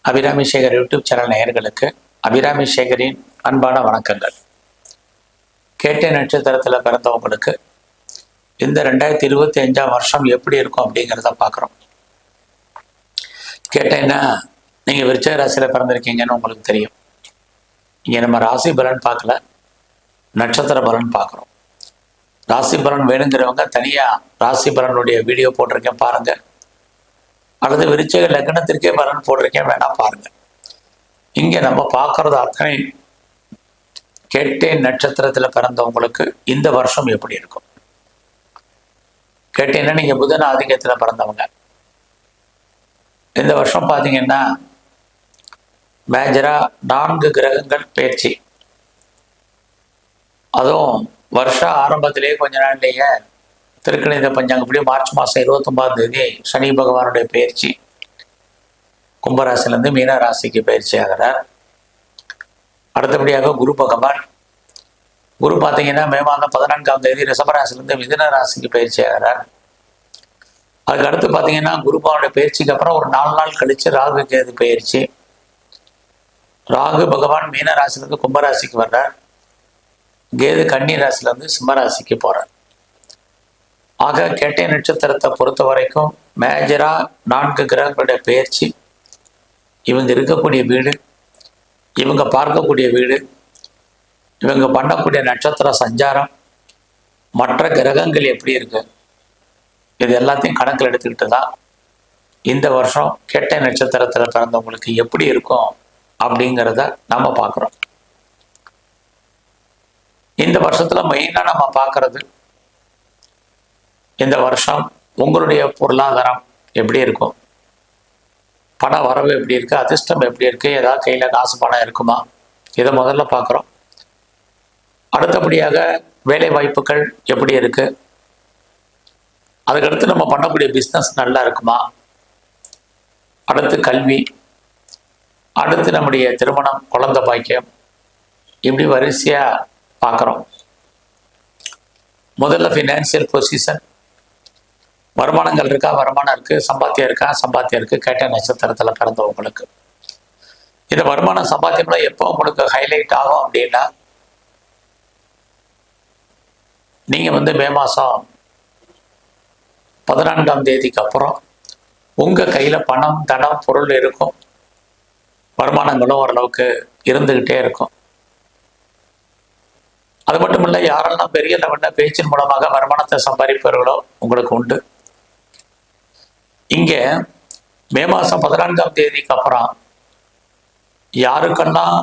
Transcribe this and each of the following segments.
Abirami Sekar YouTube channel நேயர்களுக்கு அபிராமி சேகரின் அன்பான வணக்கங்கள். கேட்டை நட்சத்திரத்தில் பிறந்தவங்களுக்கு இந்த 2025 வருஷம் எப்படி இருக்கும் அப்படிங்கிறத பார்க்குறோம். கேட்டேன்னா நீங்கள் விருச்சிக ராசியில் பிறந்திருக்கீங்கன்னு உங்களுக்கு தெரியும். இங்கே நம்ம ராசி பலன் பார்க்கல, நட்சத்திர பலன் பார்க்குறோம். ராசி பலன் வேணுங்கிறவங்க தனியாக ராசி பலனுடைய வீடியோ போட்டிருக்கேன் பாருங்கள், அல்லது விருச்சிக லக்னத்திற்கே பலன் போட்டிருக்கேன் வேணா பாருங்க. இங்கே நம்ம பார்க்கறது அத்தனை கேட்டை நட்சத்திரத்தில் பிறந்தவங்களுக்கு இந்த வருஷம் எப்படி இருக்கும். கேட்டீங்கன்னா நீங்கள் புதன் ஆதிக்கத்தில் பிறந்தவங்க இந்த வருஷம் பார்த்தீங்கன்னா மேஜராக 4 கிரகங்கள் பயிற்சி. அதுவும் வருஷம் ஆரம்பத்திலேயே கொஞ்ச நாள்லேயே திருக்கணித பஞ்சாங்கப்படி மார்ச் மாதம் 29ஆம் தேதி சனி பகவானுடைய பயிற்சி கும்பராசிலேருந்து மீன ராசிக்கு பயிற்சி ஆகிறார். அடுத்தபடியாக குரு பகவான் பார்த்தீங்கன்னா மே மாதம் 14ஆம் தேதி ரிஷபராசிலேருந்து மிதுன ராசிக்கு பயிற்சி ஆகிறார். அதுக்கு அடுத்து பார்த்தீங்கன்னா குருபாவுடைய பயிற்சிக்கு அப்புறம் ஒரு 4 நாள் கழித்து ராகு கேது பயிற்சி. ராகு பகவான் மீன ராசிலேருந்து கும்பராசிக்கு வர்றார். கேது கன்னி ராசிலேருந்து சிம்மராசிக்கு போகிறார். ஆக கேட்டை நட்சத்திரத்தை பொறுத்த வரைக்கும் மேஜரா 4 கிரகங்களுடைய பயிற்சி, இவங்க இருக்கக்கூடிய வீடு, இவங்க பார்க்கக்கூடிய வீடு, இவங்க பண்ணக்கூடிய நட்சத்திர சஞ்சாரம், மற்ற கிரகங்கள் எப்படி இருக்கு, இது எல்லாத்தையும் கணக்கில் எடுத்துக்கிட்டு தான் இந்த வருஷம் கேட்டை நட்சத்திரத்தில் பிறந்தவங்களுக்கு எப்படி இருக்கும் அப்படிங்கிறத நம்ம பார்க்குறோம். இந்த வருஷத்துல மெயினாக நம்ம பார்க்கறது இந்த வருஷம் உங்களுடைய பொருளாதாரம் எப்படி இருக்கும், பண வரவு எப்படி இருக்கு, அதிர்ஷ்டம் எப்படி இருக்கு, ஏதாவது கையில காசு பணம் இருக்குமா, இதை முதல்ல பார்க்குறோம். அடுத்தபடியாக வேலை வாய்ப்புகள் எப்படி இருக்கு, அதுக்கடுத்து நம்ம பண்ணக்கூடிய பிஸ்னஸ் நல்லா இருக்குமா, அடுத்து கல்வி, அடுத்து நம்முடைய திருமணம், குழந்தை பாக்கியம், இப்படி வரிசையா பார்க்குறோம். முதல்ல ஃபினான்சியல் பொசிஷன், வருமானங்கள் இருக்கா, வருமானம் இருக்கு, சம்பாத்தியம் இருக்கா, சம்பாத்தியம் இருக்கு. கேட்ட நட்சத்திரத்தில் பிறந்தவங்களுக்கு இந்த வருமானம் சம்பாத்தியம்லாம் எப்போ உங்களுக்கு ஹைலைட் ஆகும் அப்படின்னா, நீங்க மே மாதம் 14ஆம் தேதிக்கு அப்புறம் உங்க கையில பணம், தனம், பொருள் இருக்கும், வருமானங்களும் ஓரளவுக்கு இருந்துகிட்டே இருக்கும். அது மட்டும் இல்லை, யாரெல்லாம் பெரிய லெவலில் பேச்சின் மூலமாக வருமானத்தை சம்பாதிப்பவர்களோ உங்களுக்கு உண்டு. இங்கே மே மாதம் 14ஆம் தேதிக்கு அப்புறம் யாருக்கெல்லாம்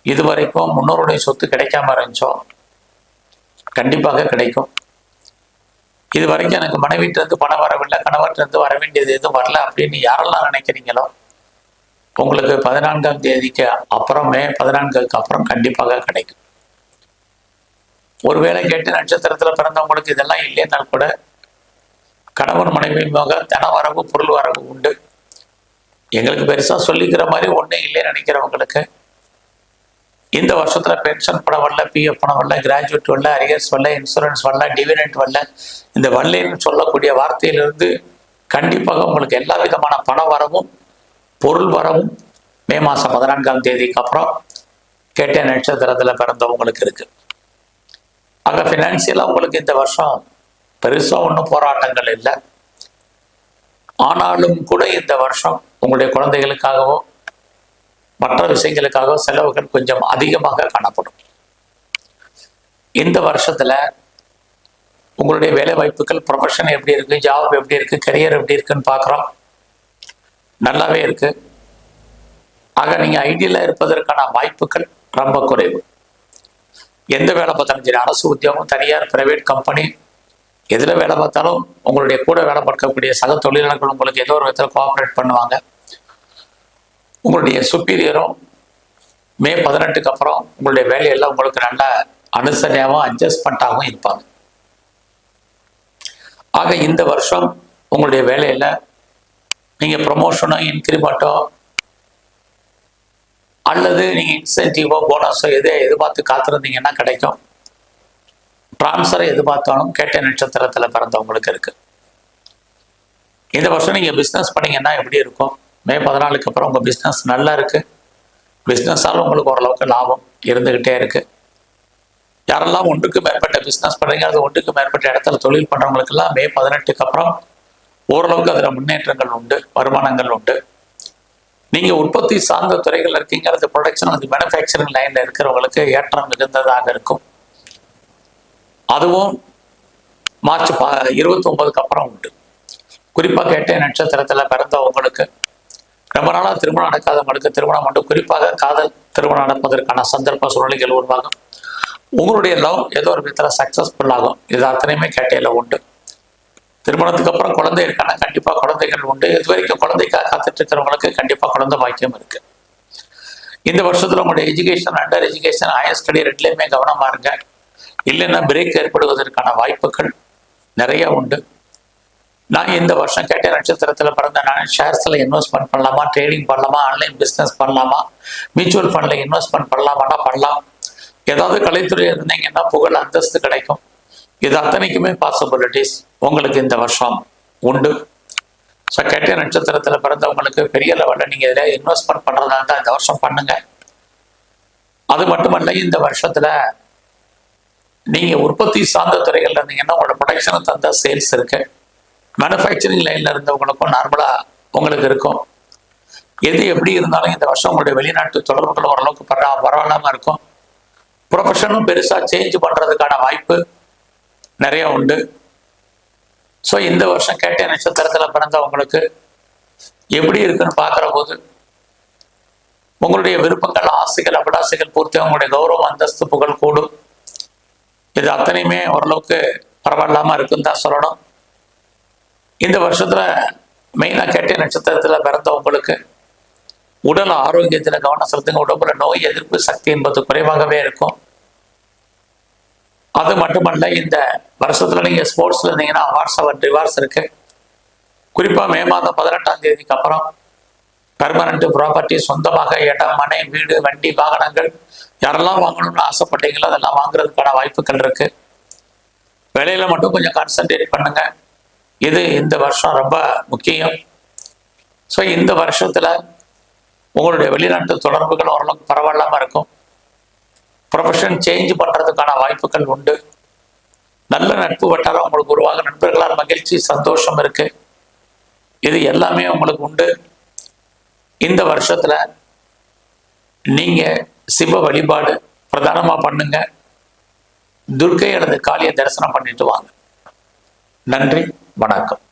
இதுவரைக்கும் முன்னோருடைய சொத்து கிடைக்காம இருந்துச்சோ கண்டிப்பாக கிடைக்கும். இது வரைக்கும் எனக்கு மனைவிட்டிருந்து பணம் வரவில்லை, கணவர்கிட்ட வர வேண்டியது எதுவும் வரல அப்படின்னு யாரெல்லாம் நினைக்கிறீங்களோ உங்களுக்கு 14ஆம் தேதிக்கு அப்புறம், மே 14க்கு அப்புறம் கண்டிப்பாக கிடைக்கும். ஒருவேளை கேட்டு நட்சத்திரத்தில் பிறந்தவங்களுக்கு இதெல்லாம் இல்லைன்னால் கூட கணவன் மனைவி முக தன வரவு, பொருள் வரவு உண்டு. எங்களுக்கு பெருசா சொல்லிக்கிற மாதிரி ஒன்றும் இல்லைன்னு நினைக்கிறவங்களுக்கு இந்த வருஷத்துல பென்ஷன் பணம் வரல, பிஎஃப் பணம் வரல, கிராஜுவேட் வரல, அரியர்ஸ் வரல, இன்சூரன்ஸ் வரல, டிவிடெண்ட் வரல, இந்த வரலன்னு சொல்லக்கூடிய வார்த்தையிலிருந்து கண்டிப்பாக உங்களுக்கு எல்லா விதமான பண வரவும் பொருள் வரவும் மே மாதம் 14ஆம் தேதிக்கு அப்புறம் கேட்ட நட்சத்திரத்தில் பிறந்தவங்களுக்கு இருக்கு. ஆக ஃபினான்சியலாக உங்களுக்கு இந்த வருஷம் பெருசாக ஒன்றும் போராட்டங்கள் இல்லை. ஆனாலும் கூட இந்த வருஷம் உங்களுடைய குழந்தைகளுக்காகவோ மற்ற விஷயங்களுக்காகவோ செலவுகள் கொஞ்சம் அதிகமாக காணப்படும். இந்த வருஷத்துல உங்களுடைய வேலை வாய்ப்புகள், ப்ரொஃபஷன் எப்படி இருக்கு, ஜாப் எப்படி இருக்கு, கரியர் எப்படி இருக்குன்னு பார்க்குறோம். நல்லாவே இருக்கு. ஆக நீங்க ஐடியில் இருப்பதற்கான வாய்ப்புகள் ரொம்ப குறைவு. எந்த வேலை பார்த்தாலும் சரி, அரசு உத்தியோகம், தனியார், பிரைவேட் கம்பெனி, எதில் வேலை பார்த்தாலும் உங்களுடைய கூட வேலை பார்க்கக்கூடிய சக தொழிலாளர்கள் உங்களுக்கு ஏதோ ஒரு விதத்தில் கோஆப்ரேட் பண்ணுவாங்க. உங்களுடைய சுப்பீரியரும் மே 18க்கு அப்புறம் உங்களுடைய வேலையெல்லாம் உங்களுக்கு நல்ல அனுசரணையாகவும் அட்ஜஸ்ட்மெண்ட்டாகவும் இருப்பாங்க. ஆக இந்த வருஷம் உங்களுடைய வேலையில் நீங்கள் ப்ரொமோஷனோ, இன்க்ரிமெண்ட்டோ, அல்லது நீங்கள் இன்சென்டிவோ, போனஸோ எதிர்பார்த்து காத்திருந்தீங்கன்னா கிடைக்கும். டிரான்ஸ்ஃபரை எதிர்பார்த்தாலும் கேட்ட நட்சத்திரத்தில் பிறந்தவங்களுக்கு இருக்கு. இந்த வருஷம் நீங்கள் பிஸ்னஸ் பண்ணீங்கன்னா எப்படி இருக்கும், மே 14க்கு அப்புறம் உங்கள் பிஸ்னஸ் நல்லா இருக்குது. பிஸ்னஸால் உங்களுக்கு ஓரளவுக்கு லாபம் இருந்துக்கிட்டே இருக்குது. யாரெல்லாம் ஒன்றுக்கு மேற்பட்ட பிஸ்னஸ் பண்ணுறீங்க, அது ஒன்றுக்கு மேற்பட்ட இடத்துல தொழில் பண்ணுறவங்களுக்கெல்லாம் மே 18க்கு அப்புறம் ஓரளவுக்கு அதில் முன்னேற்றங்கள் உண்டு, வருமானங்கள் உண்டு. நீங்கள் உற்பத்தி சார்ந்த துறைகள் இருக்கீங்க, அது ப்ரொடக்ஷன், அது மேனுஃபேக்சரிங் லைனில் இருக்கிறவங்களுக்கு ஏற்றம் மிகுந்ததாக இருக்கும். அதுவும் மார்ச் 29க்கு அப்புறம் உண்டு. குறிப்பாக கேட்டை நட்சத்திரத்தில் பிறந்த உங்களுக்கு, ரொம்ப நாளாக திருமணம் நடக்காதவங்களுக்கு திருமணம் உண்டு. குறிப்பாக காதல் திருமணம் நடப்பதற்கான சந்தர்ப்ப சூழ்நிலைகள் உருவாகும். உங்களுடைய லவ் ஏதோ ஒரு விதத்தில் சக்ஸஸ்ஃபுல் ஆகும். இது அத்தனையுமே கேட்டையில் உண்டு. திருமணத்துக்கு அப்புறம் குழந்தை இருக்கான கண்டிப்பாக குழந்தைகள் உண்டு. இது வரைக்கும் குழந்தைக்காக காத்துட்டு இருக்கிறவங்களுக்கு கண்டிப்பாக குழந்தை பாக்கியம் இருக்கு. இந்த வருஷத்தில் உங்களுடைய education, under education, higher study ரெண்டுலேயுமே கவனமாக இருங்க. இல்லைன்னா பிரேக் ஏற்படுவதற்கான வாய்ப்புகள் நிறைய உண்டு. நான் இந்த வருஷம் கேட்ட நட்சத்திரத்தில் பிறந்த நான் ஷேர்ஸில் இன்வெஸ்ட்மெண்ட் பண்ணலாமா, ட்ரேடிங் பண்ணலாமா, ஆன்லைன் பிஸ்னஸ் பண்ணலாமா, மியூச்சுவல் ஃபண்டில் இன்வெஸ்ட்மெண்ட் பண்ணலாமான்னா பண்ணலாம். ஏதாவது கலைத்துறை இருந்தீங்கன்னா புகழ் அந்தஸ்து கிடைக்கும். இது அத்தனைக்குமே பாசிபிலிட்டிஸ் உங்களுக்கு இந்த வருஷம் உண்டு. ஸோ கேட்ட நட்சத்திரத்தில் பிறந்தவங்களுக்கு பெரிய லெவலில் நீங்கள் இதில் இன்வெஸ்ட்மெண்ட் பண்ணுறதா இருந்தால் இந்த வருஷம் பண்ணுங்க. அது மட்டுமல்ல, இந்த வருஷத்தில் நீங்கள் உற்பத்தி சார்ந்த துறைகள் இருந்தீங்கன்னா உங்களோட ப்ரொடக்ஷனை தந்த சேல்ஸ் இருக்கு. மேனுஃபேக்சரிங் லைனில் இருந்தவங்களுக்கும் நார்மலாக உங்களுக்கு இருக்கும். எது எப்படி இருந்தாலும் இந்த வருஷம் உங்களுடைய வெளிநாட்டு தொடர்புகள் ஓரளவுக்கு பரவாயில்லாமல் இருக்கும். ப்ரொஃபஷனும் பெருசாக சேஞ்ச் பண்ணுறதுக்கான வாய்ப்பு நிறைய உண்டு. ஸோ இந்த வருஷம் கேட்ட நட்சத்திரத்தில் பிறந்தவங்களுக்கு எப்படி இருக்குன்னு பார்க்குற போது உங்களுடைய விருப்பங்கள், ஆசைகள், அபிலாசைகள் பூர்த்தி, உங்களுடைய கௌரவம், அந்தஸ்து, புகழ் கூடும். இது அத்தனையுமே ஓரளவுக்கு பரவாயில்லாமல் இருக்குன்னு தான் சொல்லணும். இந்த வருஷத்தில் மெயினாக கேட்ட நட்சத்திரத்தில் பிறந்தவங்களுக்கு உடல் ஆரோக்கியத்தில் கவனம் செலுத்துங்க. உடம்புல நோய் எதிர்ப்பு சக்தி என்பது குறைவாகவே இருக்கும். அது மட்டுமல்ல, இந்த வருஷத்தில் நீங்கள் ஸ்போர்ட்ஸில் இருந்தீங்கன்னா அவார்ட்ஸ் அண்ட் ரிவார்ட்ஸ் இருக்கு. குறிப்பாக மே மாதம் 18ஆம் தேதிக்கு அப்புறம் பெர்மனண்ட் ப்ராப்பர்ட்டி, சொந்தமாக இடம், மனை, வீடு, வண்டி, வாகனங்கள் யாரெல்லாம் வாங்கணும்னு ஆசைப்பட்டீங்களோ அதெல்லாம் வாங்குறதுக்கான வாய்ப்புகள் இருக்கு. வேலையில மட்டும் கொஞ்சம் கான்சன்ட்ரேட் பண்ணுங்க. இது இந்த வருஷம் ரொம்ப முக்கியம். ஸோ இந்த வருஷத்துல உங்களுடைய வெளிநாட்டு தொடர்புகள் ஓரளவுக்கு பரவாயில்லாம இருக்கும். ப்ரொஃபஷன் சேஞ்ச் பண்றதுக்கான வாய்ப்புகள் உண்டு. நல்ல நட்பு வட்டாரம் உங்களுக்கு உருவாக, நண்பர்களால் மகிழ்ச்சி, சந்தோஷம் இருக்கு. இது எல்லாமே உங்களுக்கு உண்டு. இந்த வருஷத்துல நீங்க சிவ வழிபாடு பிரதானமா பண்ணுங்க. துர்க்கை அல்லது காளியை தரிசனம் பண்ணிட்டு வாங்க. நன்றி, வணக்கம்.